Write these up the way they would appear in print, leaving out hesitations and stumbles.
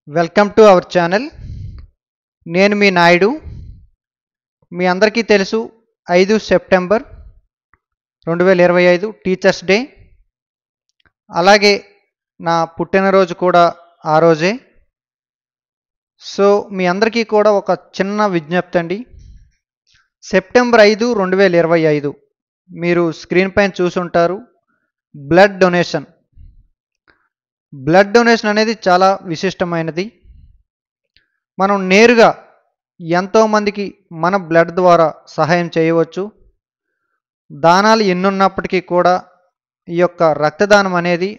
Welcome to our channel. నేను మీ నాయుడు. మీ అందరికీ తెలుసు 5 సెప్టెంబర్ 2025 టీచర్స్ డే. అలాగే నా పుట్టినరోజు కూడా ఆ రోజే. సో మీ అందరికీ కూడా ఒక చిన్న విజ్ఞప్తి అండి. సెప్టెంబర్ 5, 2025 మీరు స్క్రీన్ పైన చూసుంటారు. బ్లడ్ డొనేషన్ అనేది చాలా విశిష్టమైనది. మనం నేరుగా ఎంతోమందికి మన బ్లడ్ ద్వారా సహాయం చేయవచ్చు. దానాలు ఎన్నున్నప్పటికీ కూడా ఈ యొక్క రక్తదానం అనేది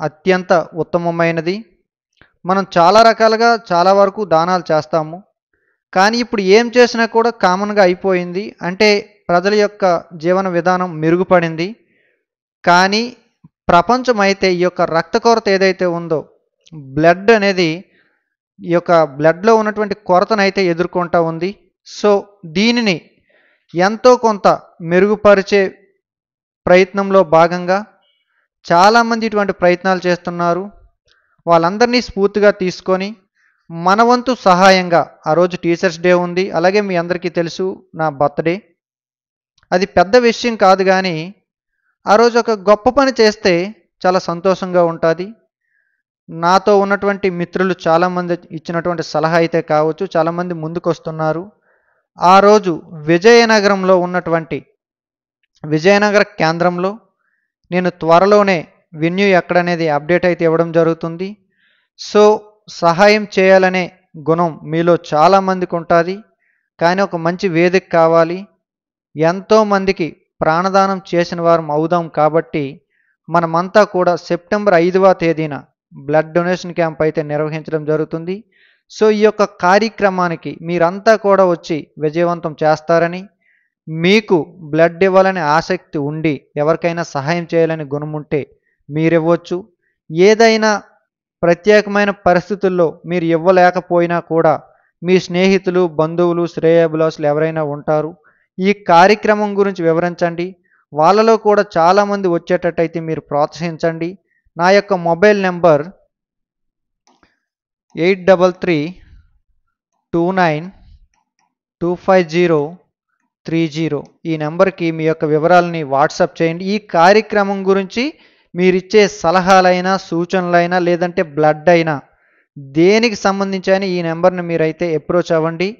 అత్యంత ఉత్తమమైనది. మనం చాలా రకాలుగా చాలా వరకు దానాలు చేస్తాము. కానీ ఇప్పుడు ఏం చేసినా కూడా కామన్గా అయిపోయింది. అంటే ప్రజల యొక్క జీవన విధానం మెరుగుపడింది. కానీ ప్రపంచం అయితే ఈ యొక్క రక్త కొరత ఏదైతే ఉందో, బ్లడ్ అనేది ఈ యొక్క బ్లడ్లో ఉన్నటువంటి కొరతనైతే ఎదుర్కొంటూ ఉంది. సో దీనిని ఎంతో కొంత మెరుగుపరిచే ప్రయత్నంలో భాగంగా చాలామంది ఇటువంటి ప్రయత్నాలు చేస్తున్నారు. వాళ్ళందరినీ స్ఫూర్తిగా తీసుకొని మన వంతు సహాయంగా, ఆ రోజు టీచర్స్ డే ఉంది, అలాగే మీ అందరికీ తెలుసు నా బర్త్డే. అది పెద్ద విషయం కాదు, కానీ ఆ రోజు ఒక గొప్ప పని చేస్తే చాలా సంతోషంగా ఉంటుంది. నాతో ఉన్నటువంటి మిత్రులు చాలామంది ఇచ్చినటువంటి సలహా అయితే కావచ్చు, చాలామంది ముందుకు వస్తున్నారు. ఆ రోజు విజయనగరంలో ఉన్నటువంటి విజయనగర కేంద్రంలో నేను త్వరలోనే వెన్యూ ఎక్కడనేది అప్డేట్ అయితే ఇవ్వడం జరుగుతుంది. సో సహాయం చేయాలనే గుణం మీలో చాలామందికి ఉంటుంది, కానీ ఒక మంచి వేదిక కావాలి. ఎంతోమందికి ప్రాణదానం చేసిన వారం అవుదాం. కాబట్టి మనమంతా కూడా సెప్టెంబర్ 5వ తేదీన బ్లడ్ డొనేషన్ క్యాంప్ అయితే నిర్వహించడం జరుగుతుంది. సో ఈ యొక్క కార్యక్రమానికి మీరంతా కూడా వచ్చి విజయవంతం చేస్తారని, మీకు బ్లడ్ ఇవ్వాలని ఆసక్తి ఉండి ఎవరికైనా సహాయం చేయాలని గుణం ఉంటే మీరు ఇవ్వచ్చు. ఏదైనా ప్రత్యేకమైన పరిస్థితుల్లో మీరు ఇవ్వలేకపోయినా కూడా మీ స్నేహితులు, బంధువులు, శ్రేయోభిలాషులు ఎవరైనా ఉంటారు, ఈ కార్యక్రమం గురించి వివరించండి. వాళ్ళలో కూడా చాలామంది వచ్చేటట్టయితే మీరు ప్రోత్సహించండి. నా యొక్క మొబైల్ నెంబర్ 8329250250. ఈ నెంబర్కి మీ యొక్క వివరాలని వాట్సాప్ చేయండి. ఈ కార్యక్రమం గురించి మీరిచ్చే సలహాలైనా, సూచనలైనా, లేదంటే బ్లడ్ అయినా, దేనికి సంబంధించి అయినా ఈ నెంబర్ని మీరైతే అప్రోచ్ అవ్వండి.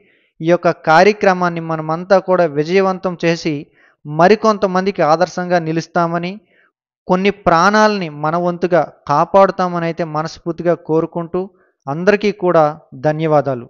ఈ యొక్క కార్యక్రమాన్ని మనమంతా కూడా విజయవంతం చేసి మరికొంతమందికి ఆదర్శంగా నిలుస్తామని, కొన్ని ప్రాణాలని మన వంతుగా కాపాడుతామని అయితే మనస్ఫూర్తిగా కోరుకుంటూ అందరికీ కూడా ధన్యవాదాలు.